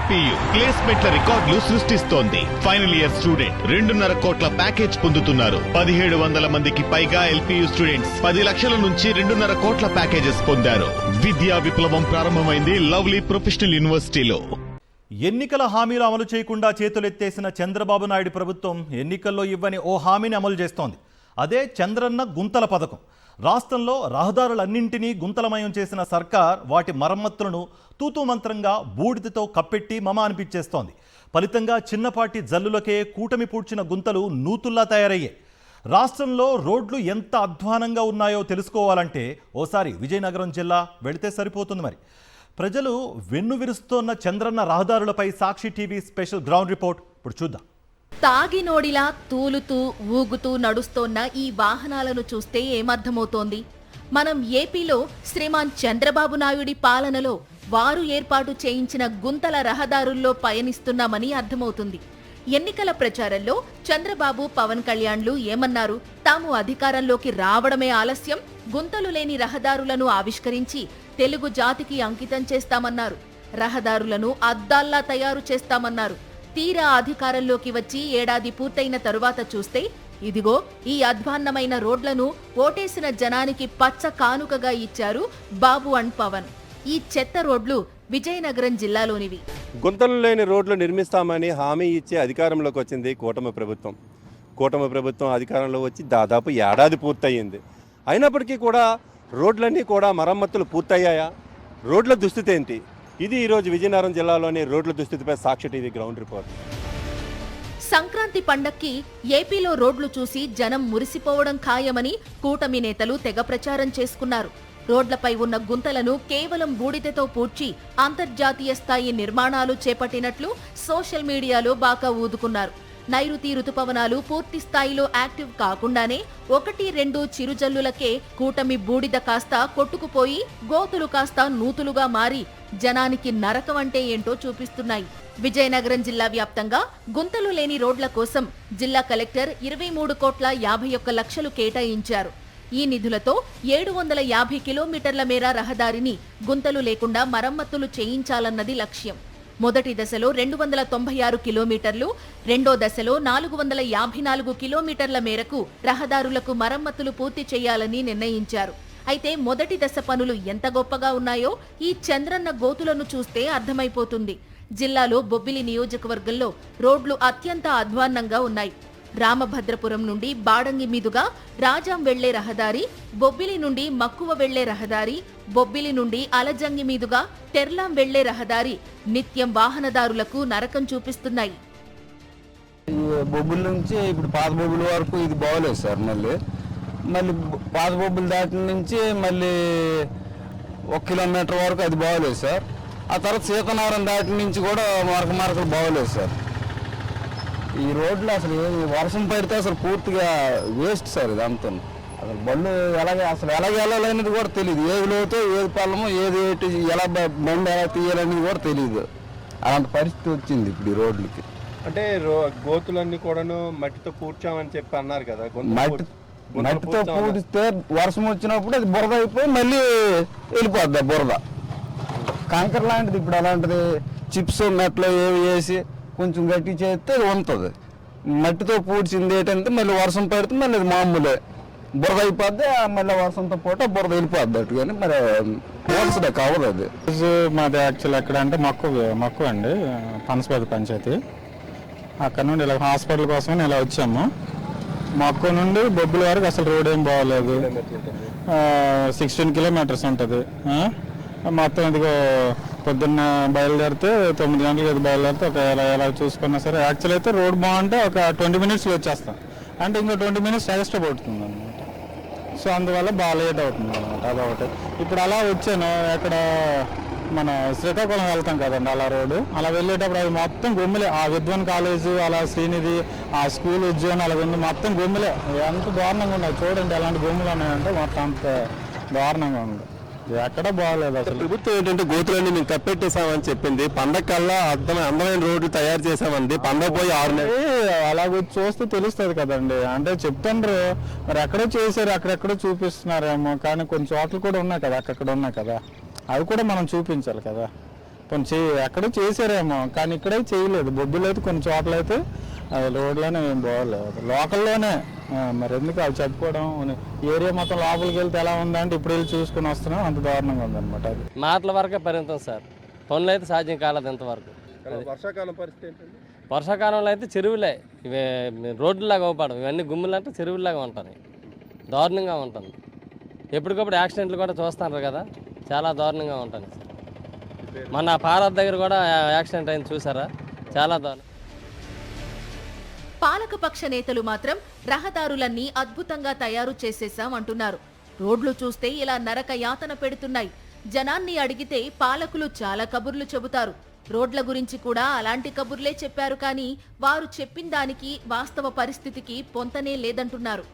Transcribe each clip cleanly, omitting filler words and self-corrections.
LPU ప్లేస్మెంట్ల రికార్డులు సృష్టిస్తోంది. Final year student 2.5 కోట్ల ప్యాకేజ్ పొందుతున్నారు. 1700 మందికి పైగా ఎల్పీయూ స్టూడెంట్స్ 10 లక్షల నుంచి 2.5 కోట్ల ప్యాకేజెస్ పొందారు. విద్యా విప్లవం ప్రారంభమైంది లవ్లీ ప్రొఫెషనల్ యూనివర్సిటీలో. ఎన్నికల హామీలు అమలు చేయకుండా చేతులెత్తేసిన చంద్రబాబు నాయుడు ప్రభుత్వం ఎన్నికల్లో ఇవ్వని ఓ హామీని అమలు చేస్తోంది. అదే చంద్రన్న గుంతల పథకం. రాష్ట్రంలో రహదారులన్నింటినీ గుంతలమయం చేసిన సర్కార్ వాటి మరమ్మతులను తూతూ మంత్రంగా బూడిదతో కప్పెట్టి మమ అనిపించేస్తోంది. ఫలితంగా చిన్నపాటి జల్లులకే కూటమి పూడ్చిన గుంతలు నూతుల్లా తయారయ్యాయి. రాష్ట్రంలో రోడ్లు ఎంత అధ్వానంగా ఉన్నాయో తెలుసుకోవాలంటే ఓసారి విజయనగరం జిల్లా వెళితే సరిపోతుంది. మరి ప్రజలు వెన్నువిరుస్తోన్న చంద్రన్న రహదారులపై సాక్షి టీవీ స్పెషల్ గ్రౌండ్ రిపోర్ట్ ఇప్పుడు చూద్దాం. తాగినోడిలా తూలుతూ ఊగుతూ నడుస్తోన్న ఈ వాహనాలను చూస్తే ఏమర్థమవుతోంది? మనం ఏపీలో శ్రీమాన్ చంద్రబాబు నాయుడి పాలనలో వారు ఏర్పాటు చేయించిన గుంతల రహదారుల్లో పయనిస్తున్నామని అర్థమవుతుంది. ఎన్నికల ప్రచారంలో చంద్రబాబు, పవన్ కళ్యాణ్లు ఏమన్నారు? తాము అధికారంలోకి రావడమే ఆలస్యం, గుంతలు లేని రహదారులను ఆవిష్కరించి తెలుగు జాతికి అంకితం చేస్తామన్నారు. రహదారులను అద్దాల్లా తయారు చేస్తామన్నారు. తీరా అధికారంలోకి వచ్చి ఏడాది పూర్తయిన తరువాత చూస్తే ఇదిగో ఈ అధ్వాన్నమైన రోడ్లను ఓటేసిన జనానికి పచ్చ కానుకగా ఇచ్చారు బాబు అండ్ పవన్. ఈ చెత్త రోడ్లు విజయనగరం జిల్లాలోనివి. గుంతలు లేని రోడ్లు నిర్మిస్తామని హామీ ఇచ్చే అధికారంలోకి వచ్చింది కూటమి ప్రభుత్వం. కూటమి ప్రభుత్వం అధికారంలో వచ్చి దాదాపు ఏడాది పూర్తయింది. అయినప్పటికీ కూడా రోడ్లన్నీ కూడా మరమ్మతులు పూర్తయ్యాయా? రోడ్ల దుస్థితి ఏంటి? ఇది ఈరోజు విజయనగరం జిల్లాలోని రోడ్ల దుస్థితిపై సాక్షి టీవీ గ్రౌండ్ రిపోర్ట్. సంక్రాంతి పండక్కి ఏపీలో రోడ్లు చూసి జనం మురిసిపోవడం ఖాయమని కూటమి నేతలు తెగ ప్రచారం చేసుకున్నారు. రోడ్లపై ఉన్న గుంతలను కేవలం బూడిదతో పూడ్చి అంతర్జాతీయ స్థాయి నిర్మాణాలు చేపట్టినట్లు సోషల్ మీడియాలో బాగా ఊదుకున్నారు. నైరుతి రుతుపవనాలు పూర్తి స్థాయిలో యాక్టివ్ కాకుండానే 1-2 చిరుజల్లులకే కూటమి బూడిద కాస్త కొట్టుకుపోయి గోతులు కాస్త నూతులుగా మారి జనానికి నరకం అంటే ఏంటో చూపిస్తున్నాయి. విజయనగరం జిల్లా వ్యాప్తంగా గుంతలు లేని రోడ్ల కోసం జిల్లా కలెక్టర్ 23,51 లక్షలు కేటాయించారు. ఈ నిధులతో 750 కిలోమీటర్ల మేర రహదారిని గుంతలు లేకుండా మరమ్మతులు చేయించాలన్నది లక్ష్యం. మొదటి దశలో 296 కిలోమీటర్లు, రెండో దశలో 454 కిలోమీటర్ల మేరకు రహదారులకు మరమ్మతులు పూర్తి చేయాలని నిర్ణయించారు. అయితే మొదటి దశ పనులు ఎంత గొప్పగా ఉన్నాయో ఈ చంద్రన్న గోతులను చూస్తే అర్థమైపోతుంది. జిల్లాలో బొబ్బిలి నియోజకవర్గంలో రోడ్లు అత్యంత అధ్వాన్నంగా ఉన్నాయి. రామభద్రపురం నుండి బాడంగి మీదుగా రాజాం వెళ్లే రహదారి, బొబ్బిలి నుండి మక్కువ వెళ్లే రహదారి, బొబ్బిలి నుండి అలజంగి మీదుగా టెర్లాం వెళ్లే రహదారి నిత్యం వాహనదారులకు నరకం చూపిస్తున్నాయి. బొబ్బిలి నుంచి ఇప్పుడు పాత బొబ్బిలి వరకు ఇది బాగోలేదు సార్. మళ్ళీ పాత బొబ్బిలి దాటి నుంచి మళ్ళీ 1 కిలోమీటర్ వరకు అది బాగోలేదు సార్. ఆ తర్వాత సీతనారాయణ దాటి నుంచి కూడా మరకలు బాగోలేదు సార్. ఈ రోడ్లు అసలు వర్షం పడితే అసలు పూర్తిగా వేస్ట్ సార్. ఇది అంతా అసలు బళ్ళు ఎలాగ వెళ్ళాలనేది కూడా తెలియదు. ఏది లోతో ఏది పల్లమో ఏది ఎలా బండి ఎలా తీయాలనేది కూడా తెలియదు. అలాంటి పరిస్థితి వచ్చింది ఇప్పుడు ఈ రోడ్లకి. అంటే గోతులన్నీ కూడాను మట్టితో పూడ్చామని చెప్పి అన్నారు కదా. మట్టితో పూడిస్తే వర్షం వచ్చినప్పుడు అది బురద అయిపోయి మళ్ళీ వెళ్ళిపోద్ది బురద. కంకర లాంటిది ఇప్పుడు అలాంటిది చిప్స్ మెట్లో ఏవి వేసి కొంచెం గట్టి చేస్తే ఉంటుంది. మట్టితో పూడ్చింది ఏంటంటే మళ్ళీ వర్షం పడితే మళ్ళీ అది మామూలే బురద అయిపోద్ది. మళ్ళీ వర్షంతో పూట బురద వెళ్ళిపోద్ది అటు. కానీ మరి పోల్చడే కవర్ అది. మాది యాక్చువల్ ఎక్కడ అంటే మక్కువ అండి, పనసపేట పంచాయతీ. అక్కడ నుండి ఇలా హాస్పిటల్ కోసం ఇలా వచ్చాము. మక్కువ నుండి బొబ్బుల వరకు అసలు రోడ్ ఏం బాగోలేదు. 16 కిలోమీటర్స్ ఉంటుంది. మొత్తం ఇదిగో పొద్దున్న బయలుదేరితే 9 గంటలకు బయలుదేరితే ఒక ఎలా చూసుకున్నా సరే యాక్చువల్ అయితే రోడ్ బాగుంటే ఒక 20 మినిట్స్లో వచ్చేస్తాం. అంటే ఇంకో 20 మినిట్స్ ఎక్స్ట్రా పడుతుంది అనమాట. సో అందువల్ల బాగా లేట్ అవుతుంది అనమాట. అదొకటి. ఇప్పుడు అలా వచ్చాను ఎక్కడ మన శ్రీకాకుళం వెళ్తాం కదండి, అలా రోడ్డు అలా వెళ్ళేటప్పుడు అది మొత్తం గుమ్మిలే. ఆ విద్వాన్ కాలేజు, అలా శ్రీనిధి, ఆ స్కూల్ ఉద్యోగం అలా ఉంది, మొత్తం గుమ్మిలే. ఎంత దారుణంగా ఉన్నాయి చూడండి. ఎలాంటి గుమ్ములు ఉన్నాయంటే మొత్తం అంత దారుణంగా ఉంది. ఎక్కడ బాగలేదు అసలు. ప్రభుత్వం ఏంటంటే గోతులన్నీ మేము కప్పెట్టేసామని చెప్పింది. పండగకల్లా అందమైన రోడ్లు తయారు చేసామంది. పండగ పోయి 6 నెలలు అలాగ చూస్తే తెలుస్తుంది కదండి. అంటే చెప్తుండ్రు మరి ఎక్కడో చేశారు, అక్కడెక్కడో చూపిస్తున్నారేమో. కానీ కొన్ని చోట్ల కూడా ఉన్నాయి కదా, అక్కడ ఉన్నాయి కదా, అవి కూడా మనం చూపించాలి కదా. కొంచెం ఎక్కడో చేశారేమో, కానీ ఇక్కడే చేయలేదు. బొబ్బులు అయితే కొన్ని చోట్ల అయితే రోడ్లోనే ఏం బాగోలేదు, లోకల్లోనే. మరి ఎందుకు అది చెప్పుకోవడం, ఏరియా మొత్తం లోపలికి వెళ్తే ఎలా ఉందంటే ఇప్పుడు వెళ్ళి చూసుకుని వస్తున్నాం, అంత దారుణంగా ఉందన్నమాట. అది మాటల వరకే పరిమితం సార్, పనులు అయితే సాధ్యం కాలేదు ఇంతవరకు. వర్షాకాలం పరిస్థితి ఏంటండి? వర్షాకాలంలో అయితే చెరువులే, ఇవే రోడ్డులాగా అవ్వడం, ఇవన్నీ గుమ్ములు అంటే చెరువులాగా ఉంటాయి, దారుణంగా ఉంటుంది. ఎప్పటికప్పుడు యాక్సిడెంట్లు కూడా చూస్తున్నారు కదా, చాలా దారుణంగా ఉంటుంది సార్. మన పారత్ దగ్గర కూడా యాక్సిడెంట్ అయింది చూసారా, చాలా దారుణం. పాలకపక్ష నేతలు మాత్రం రహదారులన్నీ అద్భుతంగా తయారు చేసేశాం అంటున్నారు. రోడ్లు చూస్తే ఇలా నరక యాతన పెడుతున్నాయి. జనాన్ని అడిగితే పాలకులు చాలా కబుర్లు చెబుతారు. రోడ్ల గురించి కూడా అలాంటి కబుర్లే చెప్పారు, కానీ వారు చెప్పిన దానికి వాస్తవ పరిస్థితికి పొంతనే లేదంటున్నారు.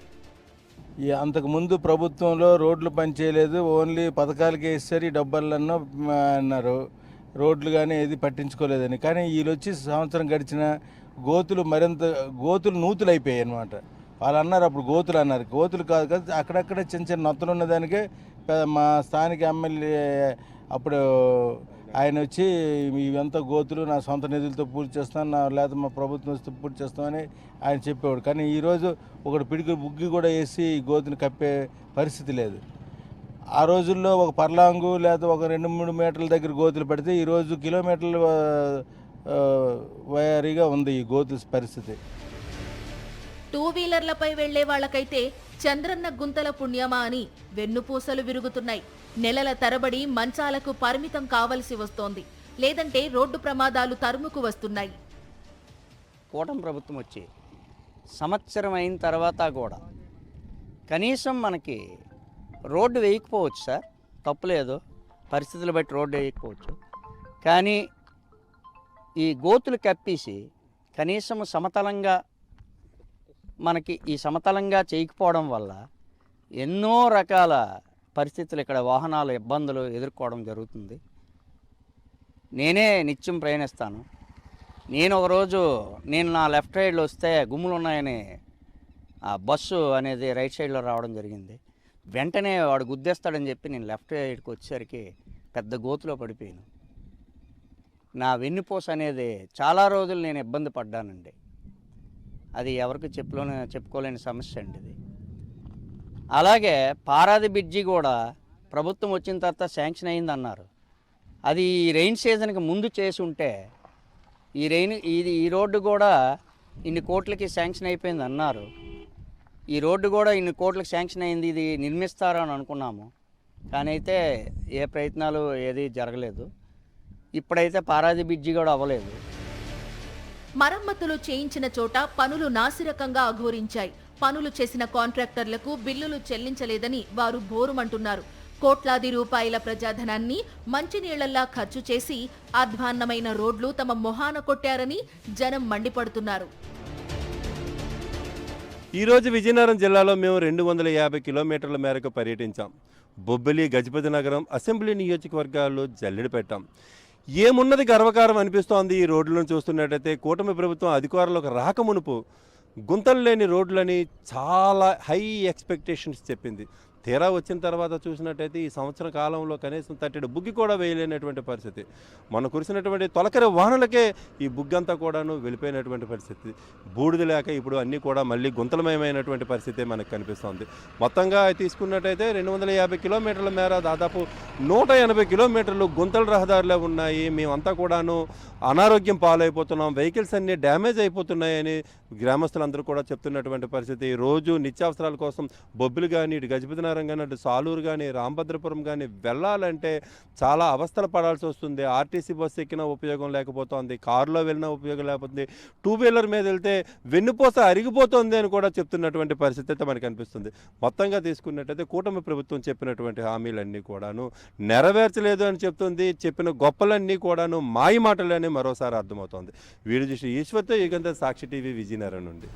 అంతకుముందు ప్రభుత్వంలో రోడ్లు పనిచేయలేదు, ఓన్లీ పథకాలకి వేస్తారు, ఈ డబ్బులన్నా అన్నారు, రోడ్లు కానీ ఏది పట్టించుకోలేదని. కానీ వీళ్ళు వచ్చి సంవత్సరం గడిచిన గోతులు నూతులు అయిపోయాయి అనమాట. వాళ్ళు అన్నారు అప్పుడు గోతులు అన్నారు, గోతులు కాదు కదా, అక్కడక్కడ చిన్న చిన్న నొత్తలు ఉన్నదానికే మా స్థానిక ఎమ్మెల్యే అప్పుడు ఆయన వచ్చి ఇవంతా గోతులు నా సొంత నిధులతో పూర్తి చేస్తాను, లేదా మా ప్రభుత్వం వస్తే పూర్తి చేస్తామని ఆయన చెప్పేవాడు. కానీ ఈరోజు ఒకటి పిడికి బుగ్గి కూడా వేసి ఈ గోతుని కప్పే పరిస్థితి లేదు. ఆ రోజుల్లో ఒక పర్లాంగు లేదా ఒక 2-3 మీటర్ల దగ్గర గోతులు పెడితే ఈరోజు కిలోమీటర్ల వారీగా ఉంది ఈ గోతుల పరిస్థితి. 2 వీలర్లపై వెళ్లే వాళ్లకైతే చంద్రన్న గుంతల పుణ్యమా అని వెన్నుపూసలు విరుగుతున్నాయి. నెలల తరబడి మంచాలకు పరిమితం కావలసి వస్తోంది, లేదంటే రోడ్డు ప్రమాదాలు తరుముకు వస్తున్నాయి. కూటమి ప్రభుత్వం వచ్చి సంవత్సరం అయిన తర్వాత కూడా కనీసం మనకి రోడ్డు వేయకపోవచ్చు సార్, తప్పులేదు, పరిస్థితులు బట్టి రోడ్డు వేయకపోవచ్చు, కానీ ఈ గోతులు కప్పేసి కనీసం సమతలంగా మనకి ఈ సమతలంగా చేయకపోవడం వల్ల ఎన్నో రకాల పరిస్థితులు ఇక్కడ వాహనాల ఇబ్బందులు ఎదుర్కోవడం జరుగుతుంది. నేనే నిత్యం ప్రయాణిస్తాను. నేను ఒకరోజు నా లెఫ్ట్ సైడ్లో వస్తే గుమ్ములు ఉన్నాయని ఆ బస్సు అనేది రైట్ సైడ్లో రావడం జరిగింది. వెంటనే వాడు గుద్దేస్తాడని చెప్పి నేను లెఫ్ట్ సైడ్కి వచ్చేసరికి పెద్ద గోతులో పడిపోయాను. నా వెన్నుపూస అనేది చాలా రోజులు నేను ఇబ్బంది పడ్డానండి. అది ఎవరికి చెప్పుకోలేని సమస్య అండి ఇది. అలాగే పారాది బ్రిడ్జి కూడా ప్రభుత్వం వచ్చిన తర్వాత శాంక్షన్ అయింది అన్నారు. అది రెయిన్ సీజన్కి ముందు చేసి ఉంటే ఈ రోడ్డు కూడా ఇన్ని కోట్లకి శాంక్షన్ అయిపోయింది అన్నారు. ఈ రోడ్డు కూడా ఇన్ని కోట్లకి శాంక్షన్ అయింది, ఇది నిర్మిస్తారు అని అనుకున్నాము, కానీ అయితే ఏ ప్రయత్నాలు ఏది జరగలేదు. ఇప్పుడైతే పారాది బ్రిడ్జి కూడా అవ్వలేదు. మరమ్మతులు చేయించిన చోట పనులు నాసిరకంగా అఘోరించాయి. పనులు చేసిన కాంట్రాక్టర్లకు బిల్లులు చెల్లించలేదని వారు బోరుమంటున్నారు. కోట్లాది రూపాయల ప్రజాధనాన్ని మంచినీళ్లలా ఖర్చు చేసి అధ్వాన్నమైన రోడ్లు తమ మొహాన కొట్టారని జనం మండిపడుతున్నారు. ఈరోజు విజయనగరం జిల్లాలో మేము 250 కిలోమీటర్ల మేరకు పర్యటించాం. బొబ్బిలి, గజపతి నగరం అసెంబ్లీ నియోజకవర్గాల్లో జల్లెడ పెట్టాం. ఏమున్నది గర్వకారం అనిపిస్తోంది ఈ రోడ్లను చూస్తున్నట్టయితే. కూటమి ప్రభుత్వం అధికారంలోకి రాకమునుపు గుంతలు లేని రోడ్లని చాలా హై ఎక్స్పెక్టేషన్స్ చెప్పింది. తీరా వచ్చిన తర్వాత చూసినట్టయితే ఈ సంవత్సర కాలంలో కనీసం తట్టెడు బుగ్గి కూడా వేయలేనటువంటి పరిస్థితి. మనం కురిసినటువంటి తొలకరి వాహనలకే ఈ బుగ్గంతా కూడాను వెళ్ళిపోయినటువంటి పరిస్థితి. బూడిద లేక ఇప్పుడు అన్నీ కూడా మళ్ళీ గుంతలమయమైనటువంటి పరిస్థితి మనకు కనిపిస్తోంది. మొత్తంగా తీసుకున్నట్టయితే 250 కిలోమీటర్ల మేర దాదాపు 180 కిలోమీటర్లు గుంతల రహదారులే ఉన్నాయి. మేమంతా కూడాను అనారోగ్యం పాలైపోతున్నాం, వెహికల్స్ అన్నీ డ్యామేజ్ అయిపోతున్నాయని గ్రామస్తులందరూ కూడా చెప్తున్నటువంటి పరిస్థితి. రోజు నిత్యావసరాల కోసం బొబ్బిలు కానీ, ఇటు గజపతి నగరం కానీ, అటు సాలూరు కానీ, రామభద్రపురం కానీ వెళ్ళాలంటే చాలా అవస్థలు పడాల్సి వస్తుంది. ఆర్టీసీ బస్సు ఎక్కినా ఉపయోగం లేకపోతుంది, కారులో వెళ్ళినా ఉపయోగం లేకపోతుంది, 2 వీలర్ మీద వెళ్తే వెన్నుపోస అరిగిపోతుంది అని కూడా చెప్తున్నటువంటి పరిస్థితి అయితే మనకు అనిపిస్తుంది. మొత్తంగా తీసుకున్నట్టయితే కూటమి ప్రభుత్వం చెప్పినటువంటి హామీలన్నీ కూడాను నెరవేర్చలేదు అని చెప్తుంది. చెప్పిన గొప్పలన్నీ కూడాను మాయ మాటలనే మరోసారి అర్థమవుతోంది. వీడియో చూసి ఈశ్వర్తో యుగంధర్, సాక్షి టీవీ, విజయనగరం నుండి.